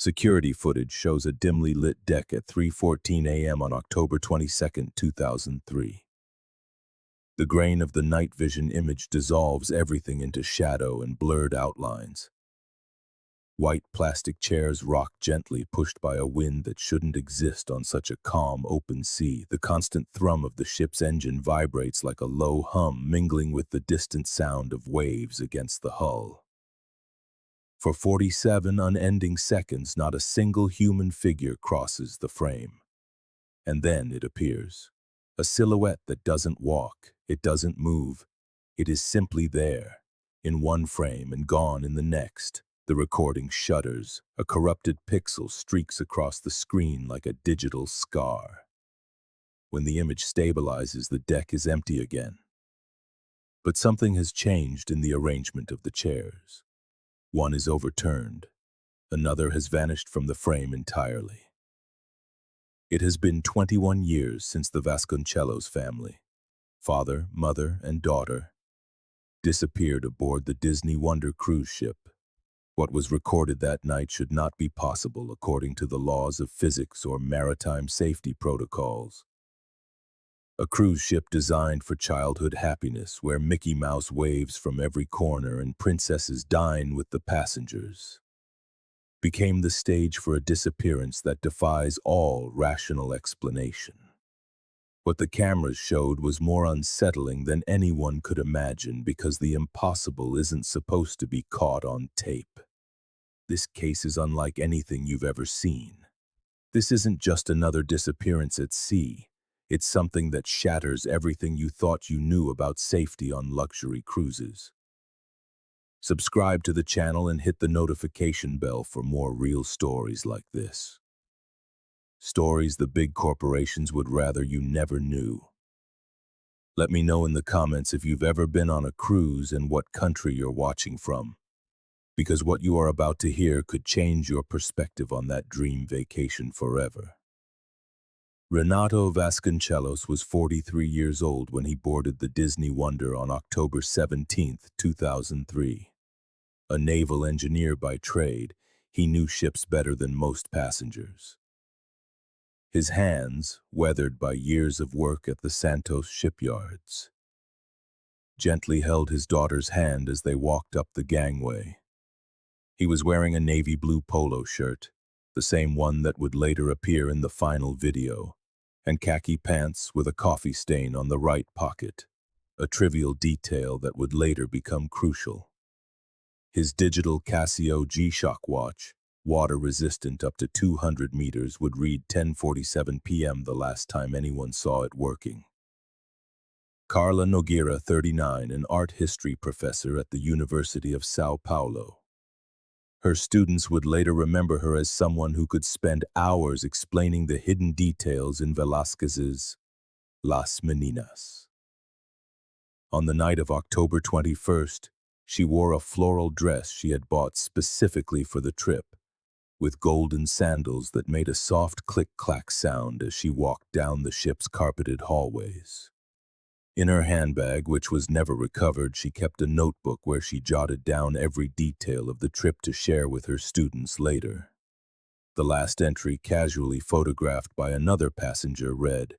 Security footage shows a dimly lit deck at 3:14 a.m. on October 22, 2003. The grain of the night vision image dissolves everything into shadow and blurred outlines. White plastic chairs rock gently, pushed by a wind that shouldn't exist on such a calm, open sea. The constant thrum of the ship's engine vibrates like a low hum, mingling with the distant sound of waves against the hull. For 47 unending seconds, not a single human figure crosses the frame. And then it appears. A silhouette that doesn't walk, it doesn't move. It is simply there, in one frame and gone in the next. The recording shudders. A corrupted pixel streaks across the screen like a digital scar. When the image stabilizes, the deck is empty again. But something has changed in the arrangement of the chairs. One is overturned. Another has vanished from the frame entirely. It has been 21 years since the Vasconcellos family, father, mother, and daughter, disappeared aboard the Disney Wonder cruise ship. What was recorded that night should not be possible according to the laws of physics or maritime safety protocols. A cruise ship designed for childhood happiness, where Mickey Mouse waves from every corner and princesses dine with the passengers, became the stage for a disappearance that defies all rational explanation. What the cameras showed was more unsettling than anyone could imagine, because the impossible isn't supposed to be caught on tape. This case is unlike anything you've ever seen. This isn't just another disappearance at sea. It's something that shatters everything you thought you knew about safety on luxury cruises. Subscribe to the channel and hit the notification bell for more real stories like this. Stories the big corporations would rather you never knew. Let me know in the comments if you've ever been on a cruise and what country you're watching from, because what you are about to hear could change your perspective on that dream vacation forever. Renato Vasconcellos was 43 years old when he boarded the Disney Wonder on October 17, 2003. A naval engineer by trade, he knew ships better than most passengers. His hands, weathered by years of work at the Santos shipyards, gently held his daughter's hand as they walked up the gangway. He was wearing a navy blue polo shirt, the same one that would later appear in the final video, and khaki pants with a coffee stain on the right pocket, a trivial detail that would later become crucial. His digital Casio G-Shock watch, water-resistant up to 200 meters, would read 10:47 p.m. the last time anyone saw it working. Carla Nogueira, 39, an art history professor at the University of Sao Paulo. Her students would later remember her as someone who could spend hours explaining the hidden details in Velázquez's Las Meninas. On the night of October 21st, she wore a floral dress she had bought specifically for the trip, with golden sandals that made a soft click-clack sound as she walked down the ship's carpeted hallways. In her handbag, which was never recovered, she kept a notebook where she jotted down every detail of the trip to share with her students later. The last entry, casually photographed by another passenger, read,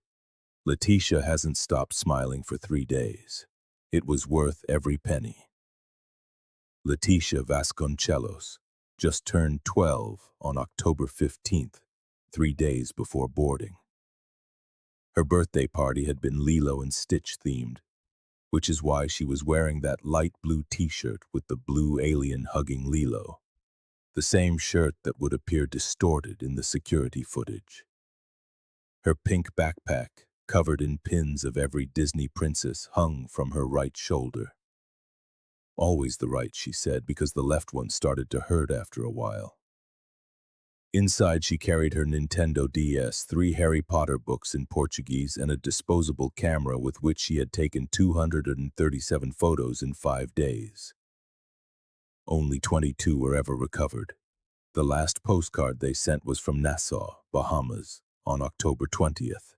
"Leticia hasn't stopped smiling for 3 days. It was worth every penny." Leticia Vasconcellos just turned 12 on October 15th, 3 days before boarding. Her birthday party had been Lilo and Stitch themed, which is why she was wearing that light blue t-shirt with the blue alien hugging Lilo, the same shirt that would appear distorted in the security footage. Her pink backpack, covered in pins of every Disney princess, hung from her right shoulder. Always the right, she said, because the left one started to hurt after a while. Inside, she carried her Nintendo DS, 3 Harry Potter books in Portuguese, and a disposable camera with which she had taken 237 photos in 5 days. Only 22 were ever recovered. The last postcard they sent was from Nassau, Bahamas, on October 20th.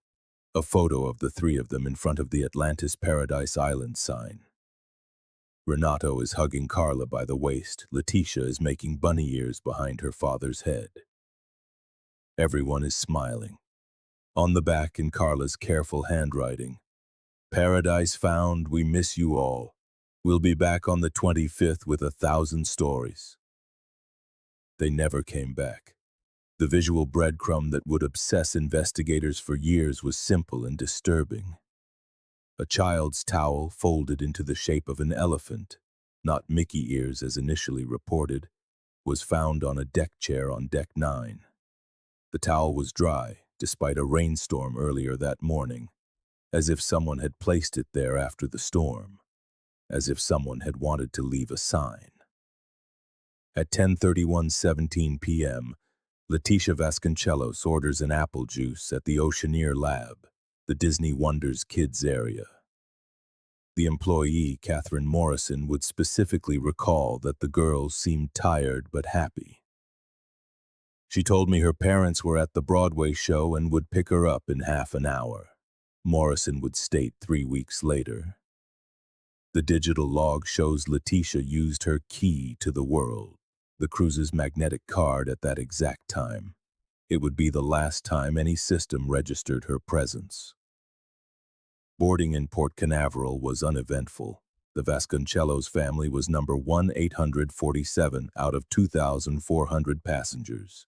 A photo of the 3 of them in front of the Atlantis Paradise Island sign. Renato is hugging Carla by the waist. Leticia is making bunny ears behind her father's head. Everyone is smiling. On the back in Carla's careful handwriting, "Paradise found, we miss you all. We'll be back on the 25th with 1,000 stories." They never came back. The visual breadcrumb that would obsess investigators for years was simple and disturbing. A child's towel folded into the shape of an elephant, not Mickey ears as initially reported, was found on a deck chair on Deck 9. The towel was dry, despite a rainstorm earlier that morning, as if someone had placed it there after the storm, as if someone had wanted to leave a sign. At 10:31:17 p.m., Leticia Vasconcellos orders an apple juice at the Oceaneer Lab, the Disney Wonders Kids area. The employee, Catherine Morrison, would specifically recall that the girls seemed tired but happy. "She told me her parents were at the Broadway show and would pick her up in half an hour," Morrison would state 3 weeks later. The digital log shows Leticia used her key to the world, the cruise's magnetic card, at that exact time. It would be the last time any system registered her presence. Boarding in Port Canaveral was uneventful. The Vasconcellos family was number 1847 out of 2,400 passengers.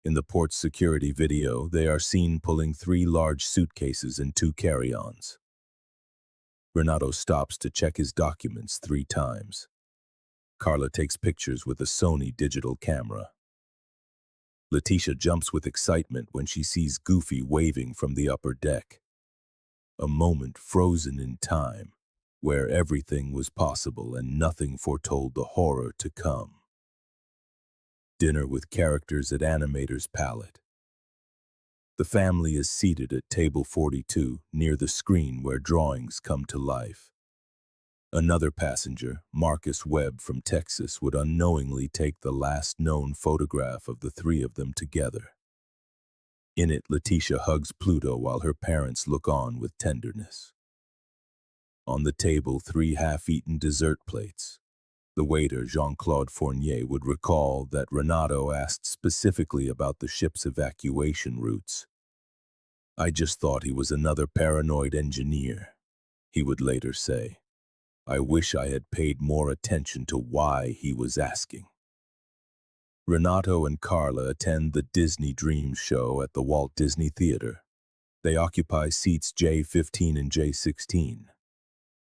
In the port's security video, they are seen pulling 3 large suitcases and 2 carry-ons. Renato stops to check his documents 3 times. Carla takes pictures with a Sony digital camera. Leticia jumps with excitement when she sees Goofy waving from the upper deck. A moment frozen in time, where everything was possible and nothing foretold the horror to come. Dinner with characters at Animator's Palette. The family is seated at table 42, near the screen where drawings come to life. Another passenger, Marcus Webb from Texas, would unknowingly take the last known photograph of the 3 of them together. In it, Leticia hugs Pluto while her parents look on with tenderness. On the table, 3 half-eaten dessert plates. The waiter, Jean-Claude Fournier, would recall that Renato asked specifically about the ship's evacuation routes. "I just thought he was another paranoid engineer," he would later say. "I wish I had paid more attention to why he was asking." Renato and Carla attend the Disney Dreams show at the Walt Disney Theater. They occupy seats J15 and J16.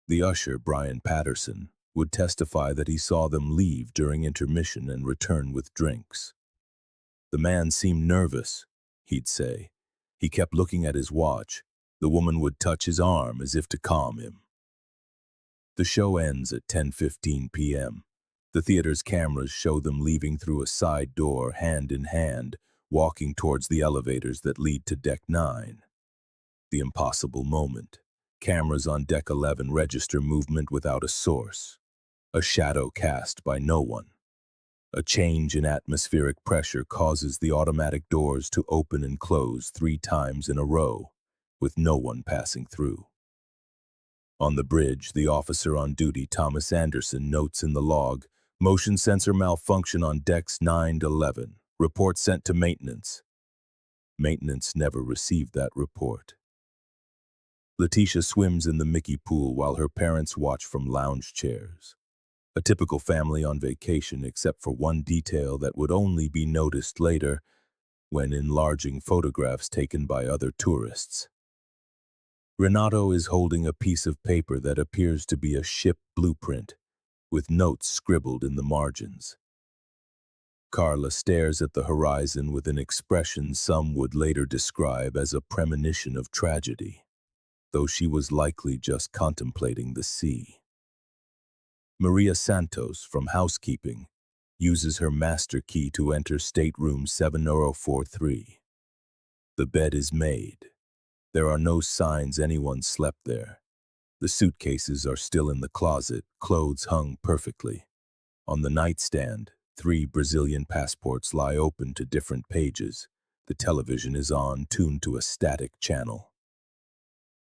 The usher, Brian Patterson, would testify that he saw them leave during intermission and return with drinks. "The man seemed nervous," he'd say. "He kept looking at his watch. The woman would touch his arm as if to calm him." The show ends at 10:15 p.m. The theater's cameras show them leaving through a side door, hand in hand, walking towards the elevators that lead to Deck 9. The impossible moment. Cameras on Deck 11 register movement without a source. A shadow cast by no one. A change in atmospheric pressure causes the automatic doors to open and close 3 times in a row, with no one passing through. On the bridge, the officer on duty, Thomas Anderson, notes in the log, "Motion sensor malfunction on decks 9 to 11. Report sent to maintenance." Maintenance never received that report. Leticia swims in the Mickey pool while her parents watch from lounge chairs. A typical family on vacation, except for one detail that would only be noticed later when enlarging photographs taken by other tourists. Renato is holding a piece of paper that appears to be a ship blueprint, with notes scribbled in the margins. Carla stares at the horizon with an expression some would later describe as a premonition of tragedy, though she was likely just contemplating the sea. Maria Santos, from housekeeping, uses her master key to enter stateroom 7043. The bed is made. There are no signs anyone slept there. The suitcases are still in the closet, clothes hung perfectly. On the nightstand, 3 Brazilian passports lie open to different pages. The television is on, tuned to a static channel.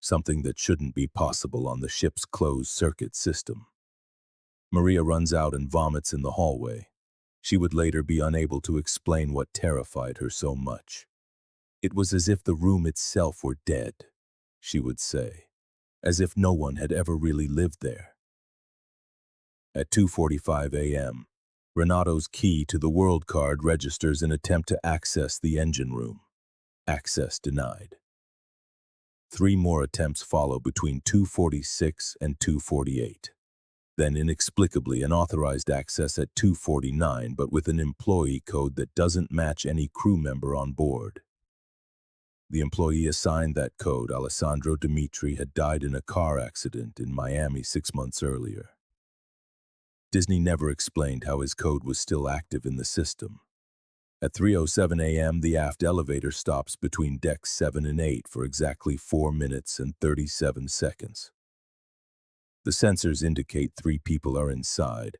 Something that shouldn't be possible on the ship's closed-circuit system. Maria runs out and vomits in the hallway. She would later be unable to explain what terrified her so much. It was as if the room itself were dead, she would say, as if no one had ever really lived there. At 2:45 a.m., Renato's key to the world card registers an attempt to access the engine room. Access denied. 3 more attempts follow between 2:46 and 2:48. Then inexplicably an authorized access at 2:49, but with an employee code that doesn't match any crew member on board. The employee assigned that code, Alessandro Dimitri, had died in a car accident in Miami 6 months earlier. Disney never explained how his code was still active in the system. At 3:07 a.m., the aft elevator stops between decks 7 and 8 for exactly 4 minutes and 37 seconds. The sensors indicate 3 people are inside,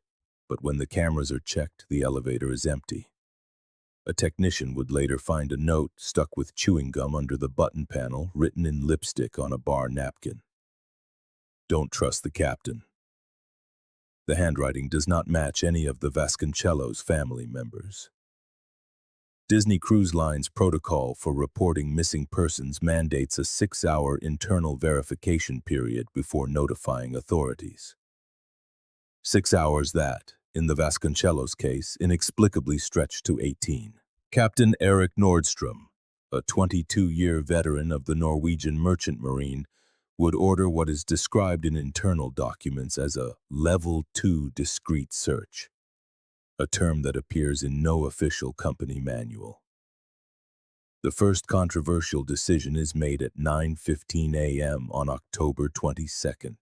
but when the cameras are checked, the elevator is empty. A technician would later find a note stuck with chewing gum under the button panel, written in lipstick on a bar napkin. Don't trust the captain. The handwriting does not match any of the Vasconcellos family members. Disney Cruise Line's protocol for reporting missing persons mandates a 6-hour internal verification period before notifying authorities. 6 hours that, in the Vasconcellos case, inexplicably stretched to 18. Captain Eric Nordstrom, a 22-year veteran of the Norwegian Merchant Marine, would order what is described in internal documents as a Level 2 discreet search, a term that appears in no official company manual. The first controversial decision is made at 9:15 a.m. on October 22nd.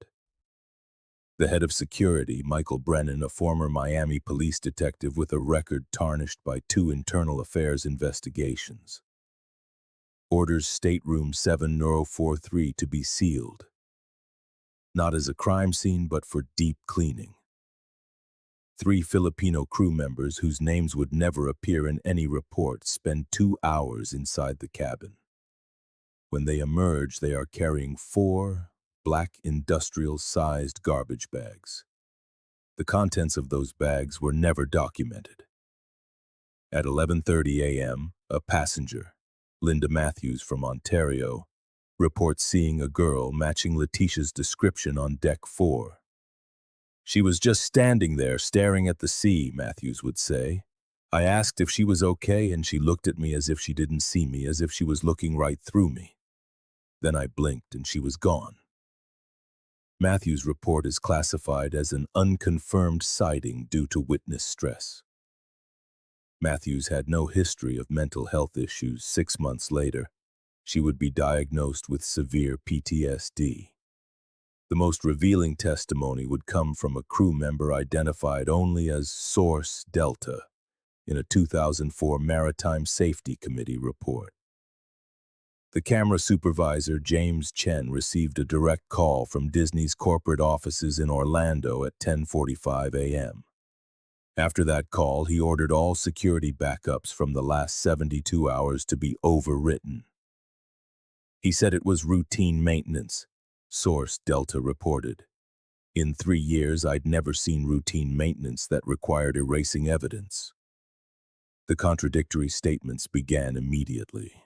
The head of security, Michael Brennan, a former Miami police detective with a record tarnished by 2 internal affairs investigations, orders stateroom 7043 to be sealed, not as a crime scene but for deep cleaning. 3 Filipino crew members whose names would never appear in any report spend 2 hours inside the cabin. When they emerge, they are carrying 4 black industrial-sized garbage bags. The contents of those bags were never documented. At 11:30 a.m., a passenger, Linda Matthews from Ontario, reports seeing a girl matching Leticia's description on deck 4. She was just standing there staring at the sea, Matthews would say. I asked if she was okay and she looked at me as if she didn't see me, as if she was looking right through me. Then I blinked and she was gone. Matthews' report is classified as an unconfirmed sighting due to witness stress. Matthews had no history of mental health issues. 6 months later, she would be diagnosed with severe PTSD. The most revealing testimony would come from a crew member identified only as Source Delta in a 2004 Maritime Safety Committee report. The camera supervisor, James Chen, received a direct call from Disney's corporate offices in Orlando at 10:45 a.m. After that call, he ordered all security backups from the last 72 hours to be overwritten. He said it was routine maintenance, Source Delta reported. In 3 years, I'd never seen routine maintenance that required erasing evidence. The contradictory statements began immediately.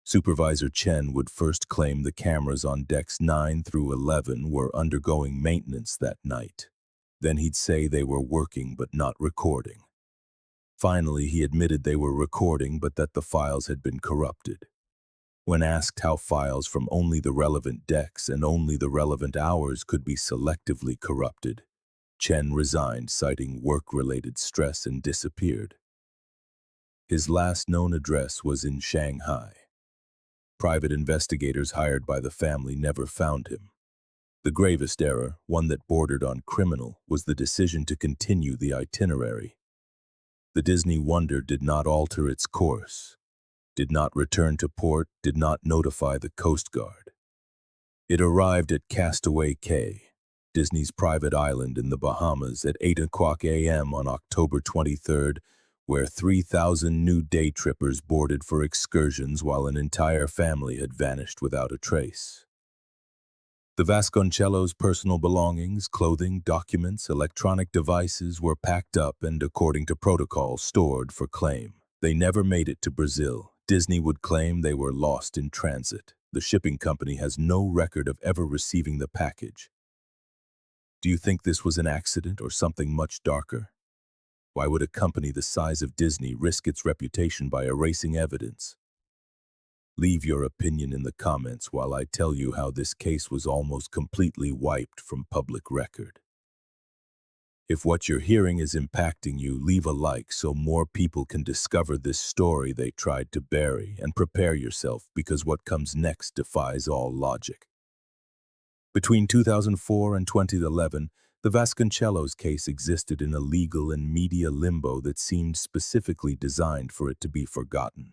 Supervisor Chen would first claim the cameras on decks 9 through 11 were undergoing maintenance that night. Then he'd say they were working but not recording. Finally, he admitted they were recording but that the files had been corrupted. When asked how files from only the relevant decks and only the relevant hours could be selectively corrupted, Chen resigned, citing work-related stress, and disappeared. His last known address was in Shanghai. Private investigators hired by the family never found him. The gravest error, one that bordered on criminal, was the decision to continue the itinerary. The Disney Wonder did not alter its course, did not return to port, did not notify the Coast Guard. It arrived at Castaway Cay, Disney's private island in the Bahamas, at 8:00 a.m. on October 23rd, where 3,000 new day trippers boarded for excursions while an entire family had vanished without a trace. The Vasconcellos' personal belongings, clothing, documents, electronic devices were packed up and, according to protocol, stored for claim. They never made it to Brazil. Disney would claim they were lost in transit. The shipping company has no record of ever receiving the package. Do you think this was an accident or something much darker? Why would a company the size of Disney risk its reputation by erasing evidence? Leave your opinion in the comments while I tell you how this case was almost completely wiped from public record. If what you're hearing is impacting you, leave a like so more people can discover this story they tried to bury, and prepare yourself because what comes next defies all logic. Between 2004 and 2011, the Vasconcellos case existed in a legal and media limbo that seemed specifically designed for it to be forgotten.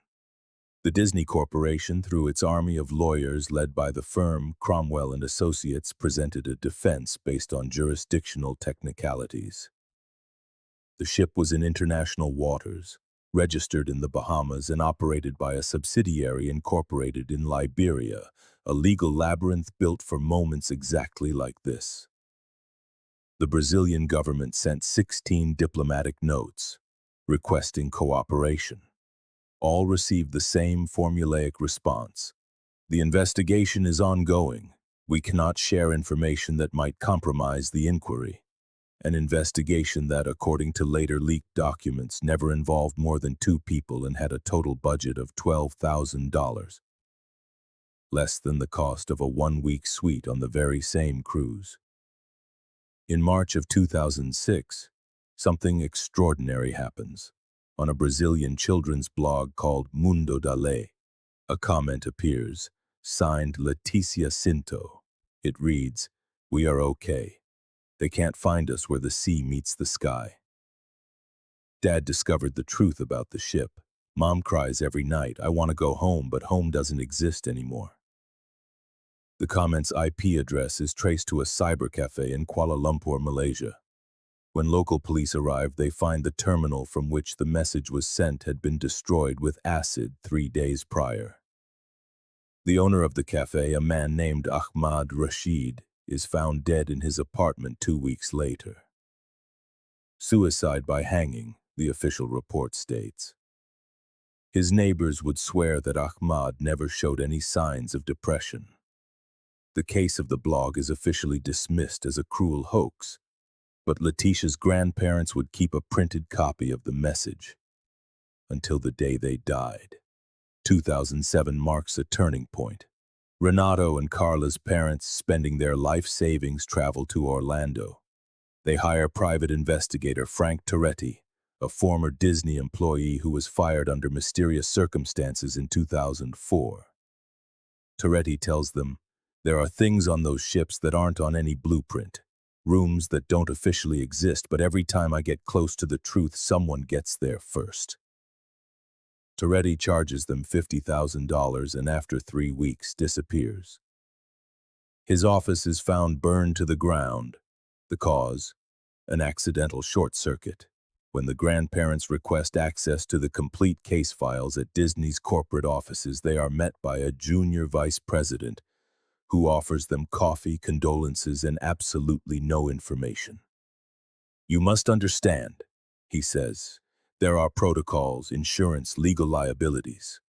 The Disney Corporation, through its army of lawyers led by the firm Cromwell and Associates, presented a defense based on jurisdictional technicalities. The ship was in international waters, registered in the Bahamas and operated by a subsidiary incorporated in Liberia, a legal labyrinth built for moments exactly like this. The Brazilian government sent 16 diplomatic notes, requesting cooperation. All received the same formulaic response. The investigation is ongoing. We cannot share information that might compromise the inquiry. An investigation that, according to later leaked documents, never involved more than 2 people and had a total budget of $12,000. Less than the cost of a 1-week suite on the very same cruise. In March of 2006, something extraordinary happens. On a Brazilian children's blog called Mundo da Lei, a comment appears, signed Leticia Cinto. It reads, "We are okay. They can't find us where the sea meets the sky." Dad discovered the truth about the ship. Mom cries every night, "I want to go home, but home doesn't exist anymore." The comment's IP address is traced to a cyber cafe in Kuala Lumpur, Malaysia. When local police arrived, they find the terminal from which the message was sent had been destroyed with acid 3 days prior. The owner of the cafe, a man named Ahmad Rashid, is found dead in his apartment 2 weeks later. Suicide by hanging, the official report states. His neighbors would swear that Ahmad never showed any signs of depression. The case of the blog is officially dismissed as a cruel hoax, but Leticia's grandparents would keep a printed copy of the message until the day they died. 2007 marks a turning point. Renato and Carla's parents, spending their life savings, travel to Orlando. They hire private investigator Frank Toretti, a former Disney employee who was fired under mysterious circumstances in 2004. Toretti tells them, "There are things on those ships that aren't on any blueprint. Rooms that don't officially exist, but every time I get close to the truth, someone gets there first." Toretti charges them $50,000 and after 3 weeks disappears. His office is found burned to the ground. The cause? An accidental short circuit. When the grandparents request access to the complete case files at Disney's corporate offices, they are met by a junior vice president who offers them coffee, condolences, and absolutely no information. "You must understand," he says, "there are protocols, insurance, legal liabilities."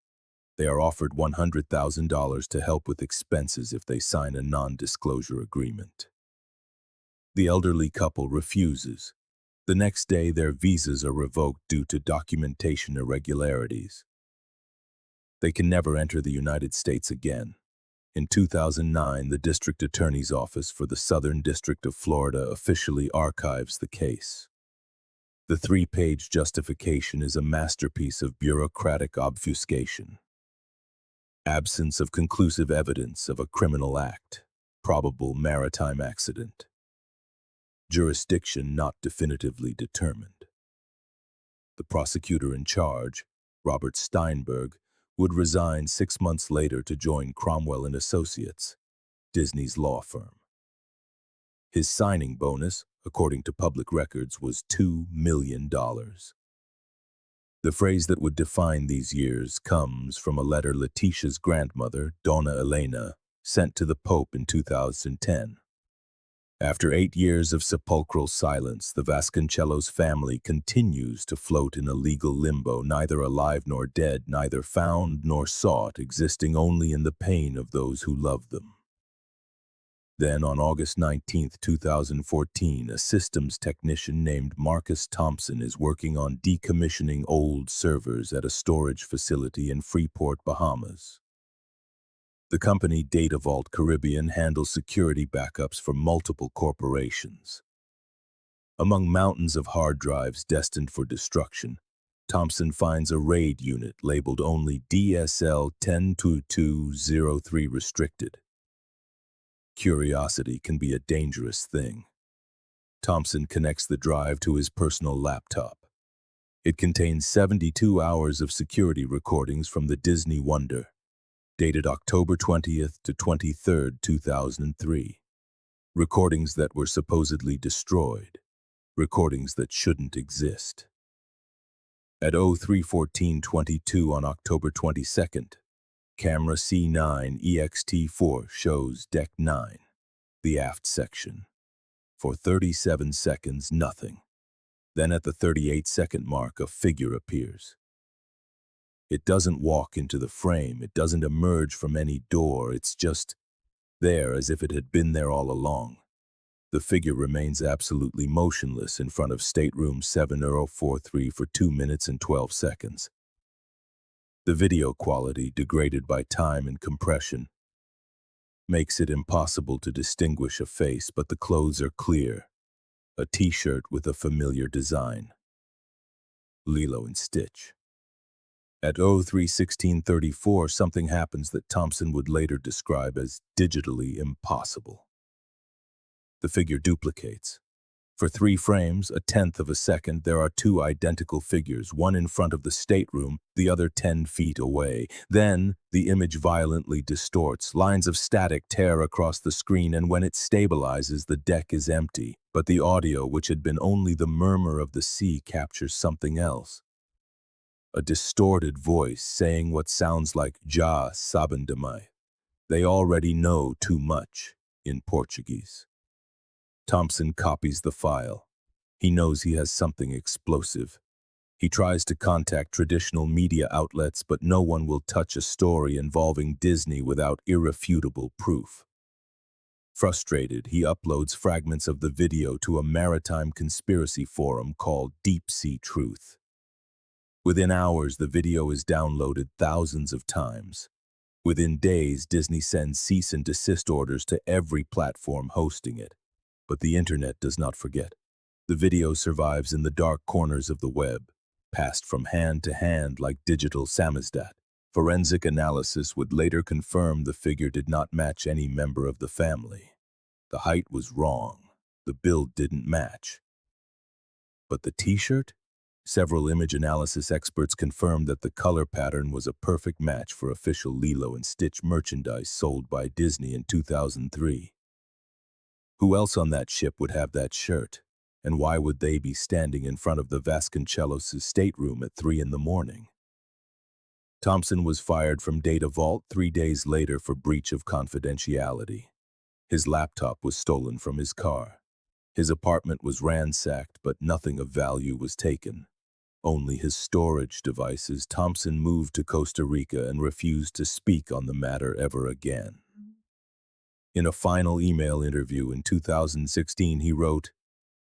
They are offered $100,000 to help with expenses if they sign a non-disclosure agreement. The elderly couple refuses. The next day, their visas are revoked due to documentation irregularities. They can never enter the United States again. In 2009, the District Attorney's Office for the Southern District of Florida officially archives the case. The 3-page justification is a masterpiece of bureaucratic obfuscation. Absence of conclusive evidence of a criminal act, probable maritime accident. Jurisdiction not definitively determined. The prosecutor in charge, Robert Steinberg, would resign 6 months later to join Cromwell and Associates, Disney's law firm. His signing bonus, according to public records, was $2 million. The phrase that would define these years comes from a letter Leticia's grandmother, Donna Elena, sent to the Pope in 2010. After 8 years of sepulchral silence, the Vasconcellos family continues to float in a legal limbo, neither alive nor dead, neither found nor sought, existing only in the pain of those who love them. Then, on August 19, 2014, a systems technician named Marcus Thompson is working on decommissioning old servers at a storage facility in Freeport, Bahamas. The company Data Vault Caribbean handles security backups for multiple corporations. Among mountains of hard drives destined for destruction, Thompson finds a RAID unit labeled only DSL 102203 restricted. Curiosity can be a dangerous thing. Thompson connects the drive to his personal laptop. It contains 72 hours of security recordings from the Disney Wonder, dated October 20th to 23rd, 2003. Recordings that were supposedly destroyed. Recordings that shouldn't exist. At 03:14:22 on October 22nd, camera C9 EXT4 shows Deck 9, the aft section. For 37 seconds, nothing. Then at the 38-second mark, a figure appears. It doesn't walk into the frame, it doesn't emerge from any door, it's just there as if it had been there all along. The figure remains absolutely motionless in front of stateroom 7043 for 2 minutes and 12 seconds. The video quality, degraded by time and compression, makes it impossible to distinguish a face, but the clothes are clear. A t-shirt with a familiar design. Lilo and Stitch. At 03:16:34, something happens that Thompson would later describe as digitally impossible. The figure duplicates. For 3 frames, a tenth of a second, there are 2 identical figures, one in front of the stateroom, the other 10 feet away. Then, the image violently distorts, lines of static tear across the screen, and when it stabilizes, the deck is empty. But the audio, which had been only the murmur of the sea, captures something else. A distorted voice saying what sounds like "Já sabem demais." They already know too much, in Portuguese. Thompson copies the file. He knows he has something explosive. He tries to contact traditional media outlets, but no one will touch a story involving Disney without irrefutable proof. Frustrated, he uploads fragments of the video to a maritime conspiracy forum called Deep Sea Truth. Within hours, the video is downloaded thousands of times. Within days, Disney sends cease and desist orders to every platform hosting it. But the internet does not forget. The video survives in the dark corners of the web, passed from hand to hand like digital samizdat. Forensic analysis would later confirm the figure did not match any member of the family. The height was wrong. The build didn't match. But the t-shirt? Several image analysis experts confirmed that the color pattern was a perfect match for official Lilo and Stitch merchandise sold by Disney in 2003. Who else on that ship would have that shirt? And why would they be standing in front of the Vasconcellos' stateroom at 3 in the morning? Thompson was fired from Data Vault 3 days later for breach of confidentiality. His laptop was stolen from his car. His apartment was ransacked, but nothing of value was taken. Only his storage devices. Thompson moved to Costa Rica and refused to speak on the matter ever again. In a final email interview in 2016, he wrote,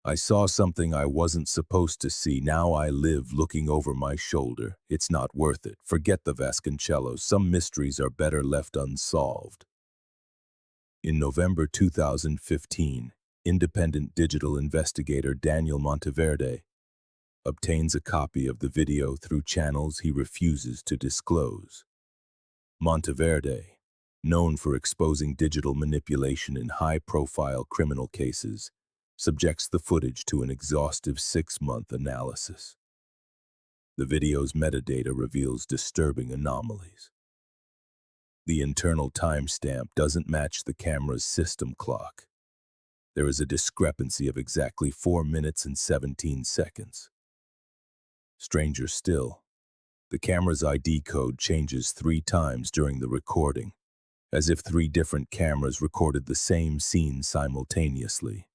"I saw something I wasn't supposed to see. Now I live looking over my shoulder. It's not worth it. Forget the Vasconcellos. Some mysteries are better left unsolved." In November 2015, independent digital investigator Daniel Monteverde obtains a copy of the video through channels he refuses to disclose. Monteverde, known for exposing digital manipulation in high-profile criminal cases, subjects the footage to an exhaustive 6-month analysis. The video's metadata reveals disturbing anomalies. The internal timestamp doesn't match the camera's system clock. There is a discrepancy of exactly 4 minutes and 17 seconds. Stranger still, the camera's ID code changes 3 times during the recording, as if three different cameras recorded the same scene simultaneously,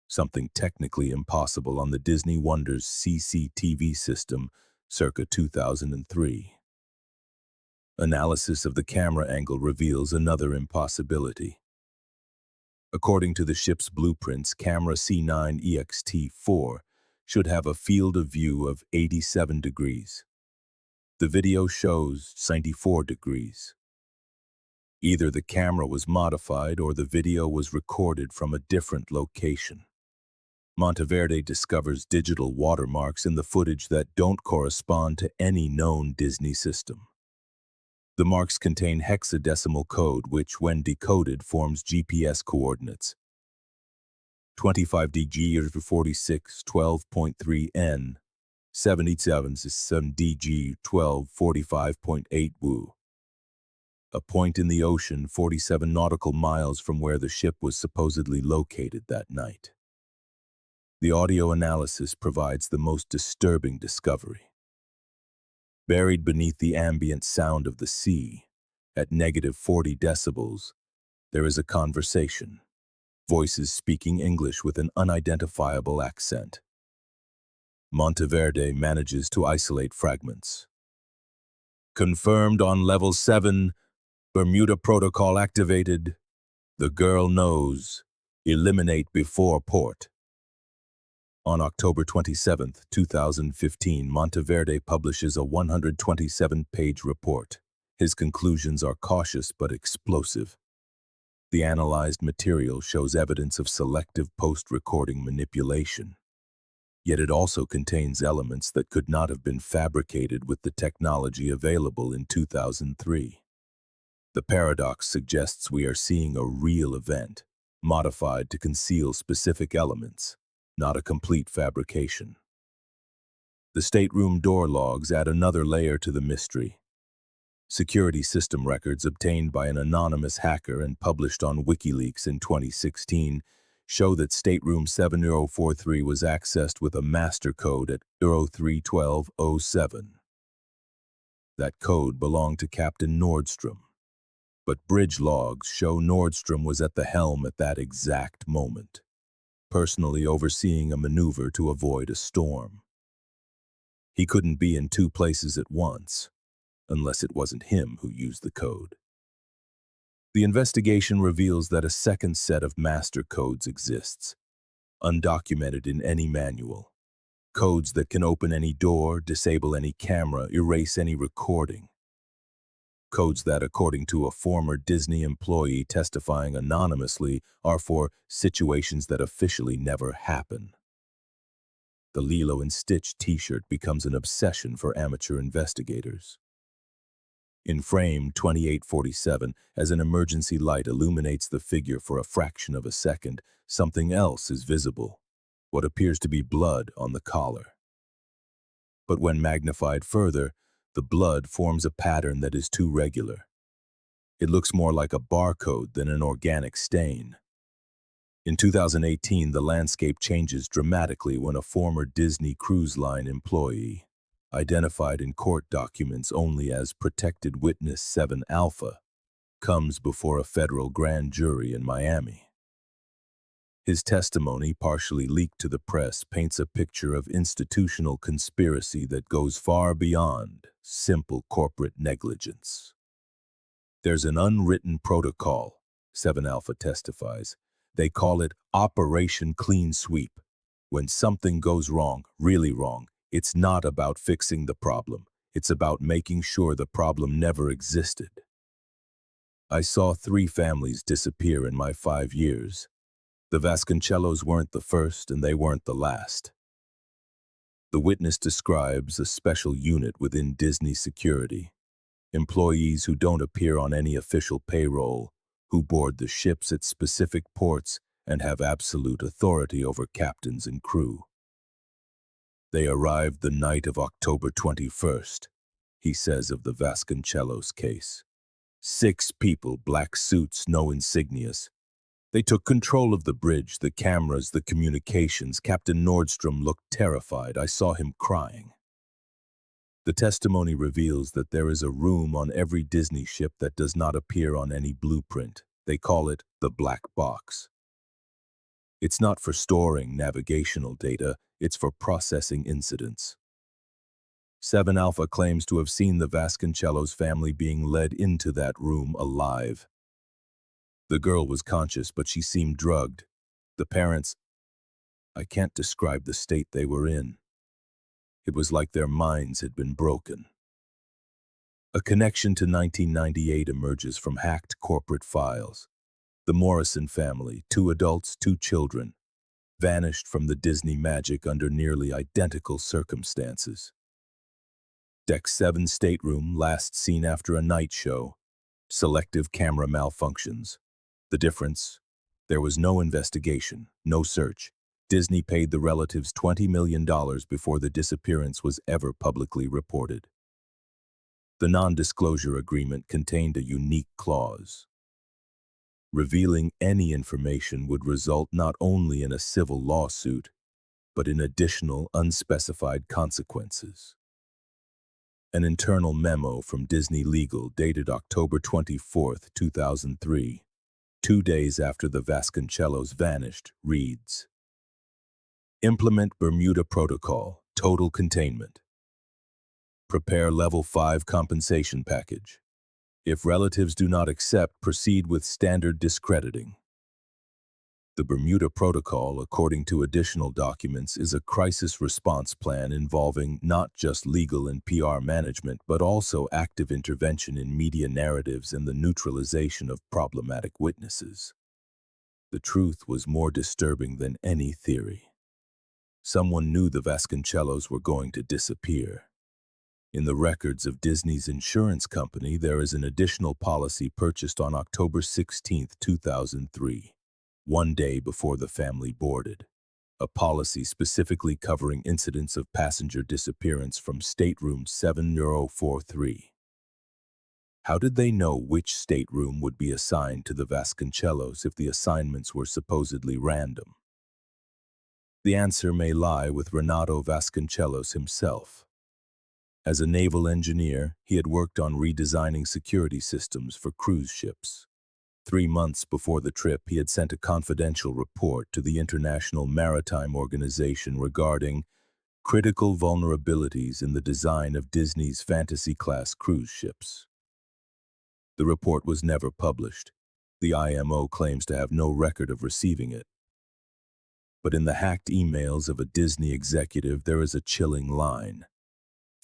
something technically impossible on the Disney Wonders CCTV system circa 2003. Analysis of the camera angle reveals another impossibility. According to the ship's blueprints, camera C9EXT4 should have a field of view of 87 degrees. The video shows 94 degrees. Either the camera was modified or the video was recorded from a different location. Monteverde discovers digital watermarks in the footage that don't correspond to any known Disney system. The marks contain hexadecimal code which, when decoded, forms GPS coordinates. 25DG 46 12.3N, 77 DG 1245.8 Wu. A point in the ocean 47 nautical miles from where the ship was supposedly located that night. The audio analysis provides the most disturbing discovery. Buried beneath the ambient sound of the sea, at -40 decibels, there is a conversation, voices speaking English with an unidentifiable accent. Monteverde manages to isolate fragments. Confirmed on level 7, Bermuda Protocol activated. The girl knows. Eliminate before port. On October 27, 2015, Monteverde publishes a 127-page report. His conclusions are cautious but explosive. The analyzed material shows evidence of selective post-recording manipulation. Yet it also contains elements that could not have been fabricated with the technology available in 2003. The paradox suggests we are seeing a real event, modified to conceal specific elements, not a complete fabrication. The stateroom door logs add another layer to the mystery. Security system records obtained by an anonymous hacker and published on WikiLeaks in 2016 show that stateroom 7043 was accessed with a master code at 031207. That code belonged to Captain Nordstrom, but bridge logs show Nordstrom was at the helm at that exact moment, personally overseeing a maneuver to avoid a storm. He couldn't be in two places at once, unless it wasn't him who used the code. The investigation reveals that a second set of master codes exists, undocumented in any manual. Codes that can open any door, disable any camera, erase any recording. Codes that, according to a former Disney employee testifying anonymously, are for situations that officially never happen. The Lilo and Stitch t-shirt becomes an obsession for amateur investigators. In frame 2847, as an emergency light illuminates the figure for a fraction of a second, something else is visible, what appears to be blood on the collar. But when magnified further, the blood forms a pattern that is too regular. It looks more like a barcode than an organic stain. In 2018, the landscape changes dramatically when a former Disney Cruise Line employee, identified in court documents only as Protected Witness 7 Alpha, comes before a federal grand jury in Miami. His testimony, partially leaked to the press, paints a picture of institutional conspiracy that goes far beyond simple corporate negligence. There's an unwritten protocol, 7 Alpha testifies. They call it Operation Clean Sweep. When something goes wrong, really wrong, it's not about fixing the problem. It's about making sure the problem never existed. I saw 3 families disappear in my 5 years. The Vasconcellos weren't the first and they weren't the last. The witness describes a special unit within Disney security, employees who don't appear on any official payroll, who board the ships at specific ports and have absolute authority over captains and crew. They arrived the night of October 21st, he says of the Vasconcellos case. 6 people, black suits, no insignias. They took control of the bridge, the cameras, the communications. Captain Nordstrom looked terrified. I saw him crying. The testimony reveals that there is a room on every Disney ship that does not appear on any blueprint. They call it the black box. It's not for storing navigational data, it's for processing incidents. 7 Alpha claims to have seen the Vasconcellos family being led into that room alive. The girl was conscious, but she seemed drugged. The parents, I can't describe the state they were in. It was like their minds had been broken. A connection to 1998 emerges from hacked corporate files. The Morrison family, 2 adults, 2 children, vanished from the Disney magic under nearly identical circumstances. Deck 7 stateroom, last seen after a night show. Selective camera malfunctions. The difference? There was no investigation, no search. Disney paid the relatives $20 million before the disappearance was ever publicly reported. The non-disclosure agreement contained a unique clause. Revealing any information would result not only in a civil lawsuit, but in additional unspecified consequences. An internal memo from Disney Legal dated October 24, 2003, 2 days after the Vasconcellos vanished, reads, Implement Bermuda Protocol, total containment. Prepare Level 5 compensation package. If relatives do not accept, proceed with standard discrediting. The Bermuda Protocol, according to additional documents, is a crisis response plan involving not just legal and PR management, but also active intervention in media narratives and the neutralization of problematic witnesses. The truth was more disturbing than any theory. Someone knew the Vasconcellos were going to disappear. In the records of Disney's insurance company, there is an additional policy purchased on October 16, 2003. 1 day before the family boarded, a policy specifically covering incidents of passenger disappearance from stateroom 7043. How did they know which stateroom would be assigned to the Vasconcellos if the assignments were supposedly random? The answer may lie with Renato Vasconcellos himself. As a naval engineer, he had worked on redesigning security systems for cruise ships. 3 months before the trip, he had sent a confidential report to the International Maritime Organization regarding critical vulnerabilities in the design of Disney's fantasy-class cruise ships. The report was never published. The IMO claims to have no record of receiving it. But in the hacked emails of a Disney executive, there is a chilling line.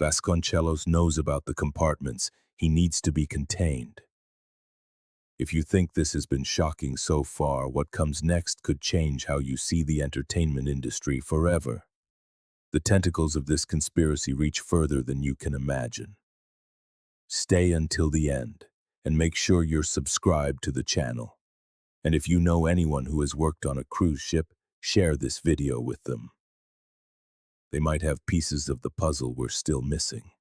Vasconcellos knows about the compartments. He needs to be contained. If you think this has been shocking so far, what comes next could change how you see the entertainment industry forever. The tentacles of this conspiracy reach further than you can imagine. Stay until the end, and make sure you're subscribed to the channel. And if you know anyone who has worked on a cruise ship, share this video with them. They might have pieces of the puzzle we're still missing.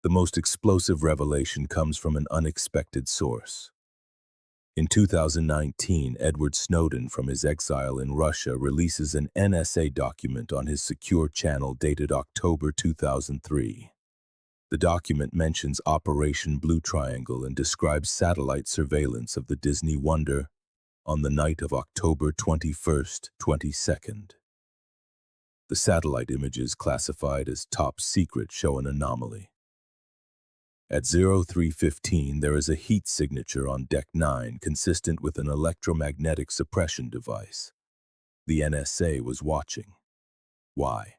The most explosive revelation comes from an unexpected source. In 2019, Edward Snowden, from his exile in Russia, releases an NSA document on his secure channel dated October 2003. The document mentions Operation Blue Triangle and describes satellite surveillance of the Disney Wonder on the night of October 21st, 22nd. The satellite images, classified as top secret, show an anomaly. At 03:15, there is a heat signature on Deck 9 consistent with an electromagnetic suppression device. The NSA was watching. Why?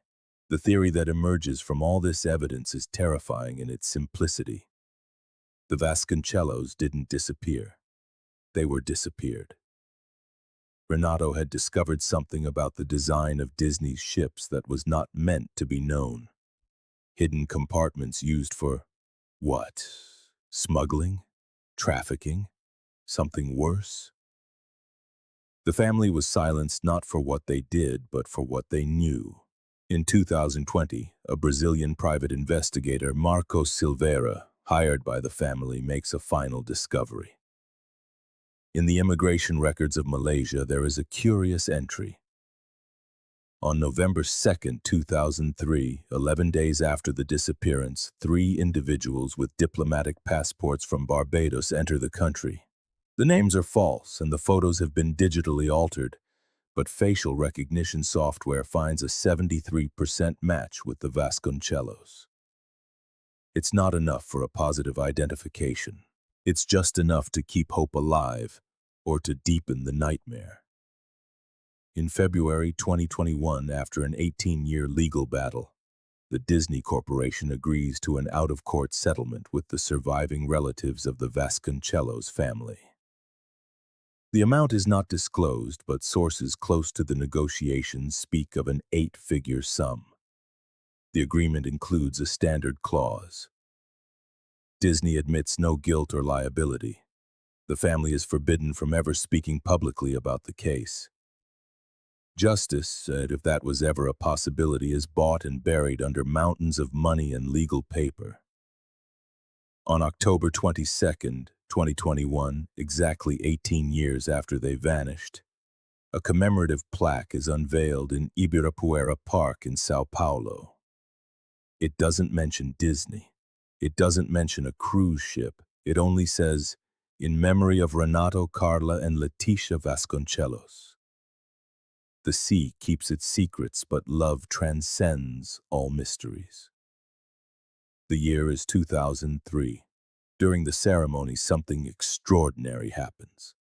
The theory that emerges from all this evidence is terrifying in its simplicity. The Vasconcellos didn't disappear. They were disappeared. Renato had discovered something about the design of Disney's ships that was not meant to be known. Hidden compartments used for what? Smuggling? Trafficking? Something worse? The family was silenced not for what they did, but for what they knew. In 2020, a Brazilian private investigator, Marcos Silveira, hired by the family, makes a final discovery. In the immigration records of Malaysia, there is a curious entry. On November 2, 2003, 11 days after the disappearance, 3 individuals with diplomatic passports from Barbados enter the country. The names are false and the photos have been digitally altered, but facial recognition software finds a 73% match with the Vasconcellos. It's not enough for a positive identification. It's just enough to keep hope alive or to deepen the nightmare. In February 2021, after an 18-year legal battle, the Disney Corporation agrees to an out-of-court settlement with the surviving relatives of the Vasconcellos family. The amount is not disclosed, but sources close to the negotiations speak of an 8-figure sum. The agreement includes a standard clause. Disney admits no guilt or liability. The family is forbidden from ever speaking publicly about the case. Justice, if that was ever a possibility, is bought and buried under mountains of money and legal paper. On October 22, 2021, exactly 18 years after they vanished, a commemorative plaque is unveiled in Ibirapuera Park in Sao Paulo. It doesn't mention Disney. It doesn't mention a cruise ship. It only says, "In memory of Renato, Carla, and Leticia Vasconcellos." The sea keeps its secrets, but love transcends all mysteries. The year is 2003. During the ceremony, something extraordinary happens.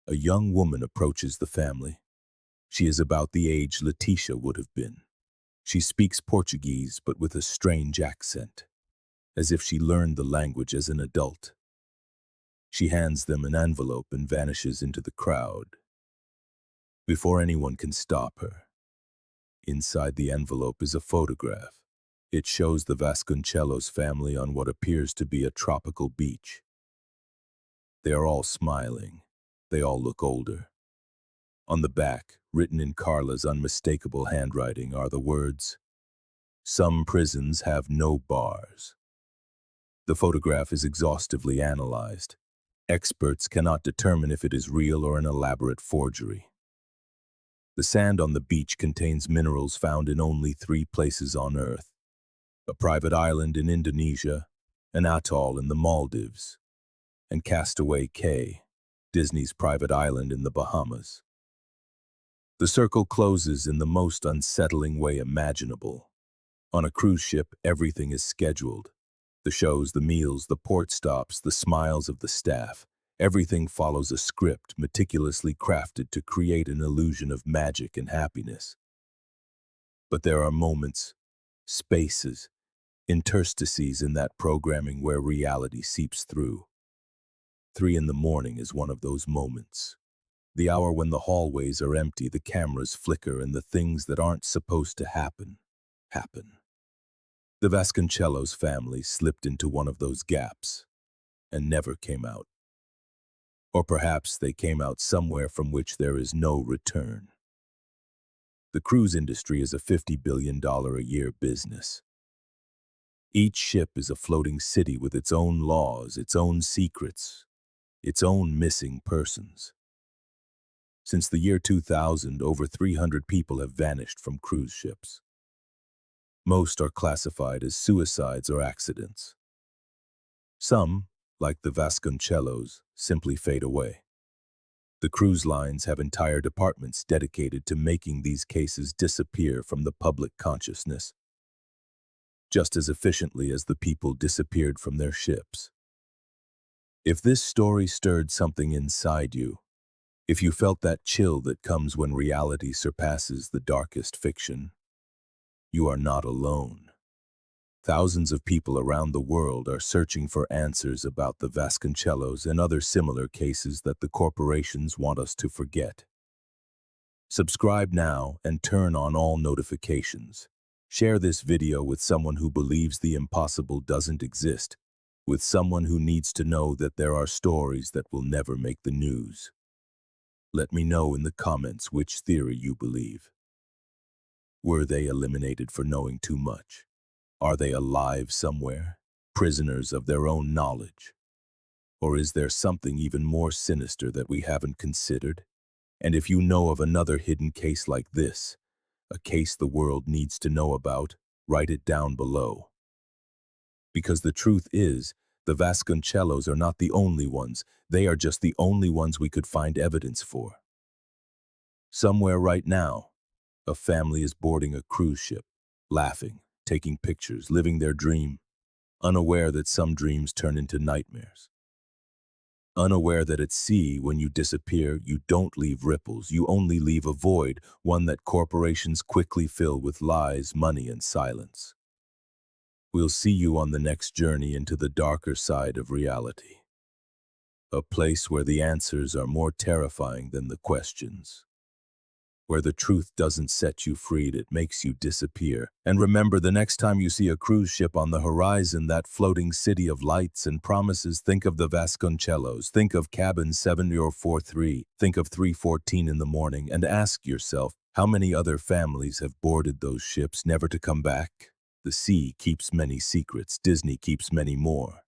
A young woman approaches the family. She is about the age Leticia would have been. She speaks Portuguese, but with a strange accent, as if she learned the language as an adult. She hands them an envelope and vanishes into the crowd. Before anyone can stop her, inside the envelope is a photograph. It shows the Vasconcellos family on what appears to be a tropical beach. They are all smiling. They all look older. On the back, written in Carla's unmistakable handwriting, are the words, "Some prisons have no bars." The photograph is exhaustively analyzed. Experts cannot determine if it is real or an elaborate forgery. The sand on the beach contains minerals found in only 3 places on Earth: a private island in Indonesia, an atoll in the Maldives, and Castaway Cay, Disney's private island in the Bahamas. The circle closes in the most unsettling way imaginable. On a cruise ship, everything is scheduled. The shows, the meals, the port stops, the smiles of the staff. Everything follows a script meticulously crafted to create an illusion of magic and happiness. But there are moments, spaces, interstices in that programming where reality seeps through. 3 in the morning is one of those moments. The hour when the hallways are empty, the cameras flicker, and the things that aren't supposed to happen, happen. The Vasconcellos family slipped into one of those gaps and never came out. Or perhaps they came out somewhere from which there is no return. The cruise industry is a $50 billion a year business. Each ship is a floating city with its own laws, its own secrets, its own missing persons. Since the year 2000, over 300 people have vanished from cruise ships. Most are classified as suicides or accidents. Some, like the Vasconcellos, simply fade away. The cruise lines have entire departments dedicated to making these cases disappear from the public consciousness, just as efficiently as the people disappeared from their ships. If this story stirred something inside you, if you felt that chill that comes when reality surpasses the darkest fiction, you are not alone. Thousands of people around the world are searching for answers about the Vasconcellos and other similar cases that the corporations want us to forget. Subscribe now and turn on all notifications. Share this video with someone who believes the impossible doesn't exist, with someone who needs to know that there are stories that will never make the news. Let me know in the comments which theory you believe. Were they eliminated for knowing too much? Are they alive somewhere, prisoners of their own knowledge? Or is there something even more sinister that we haven't considered? And if you know of another hidden case like this, a case the world needs to know about, write it down below. Because the truth is, the Vasconcellos are not the only ones, they are just the only ones we could find evidence for. Somewhere right now, a family is boarding a cruise ship, laughing, taking pictures, living their dream, unaware that some dreams turn into nightmares. Unaware that at sea, when you disappear, you don't leave ripples, you only leave a void, one that corporations quickly fill with lies, money, and silence. We'll see you on the next journey into the darker side of reality. A place where the answers are more terrifying than the questions. Where the truth doesn't set you free, it makes you disappear. And remember, the next time you see a cruise ship on the horizon, that floating city of lights and promises, think of the Vasconcellos, think of cabin 7043, think of 3:14 in the morning, and ask yourself, how many other families have boarded those ships never to come back? The sea keeps many secrets, Disney keeps many more.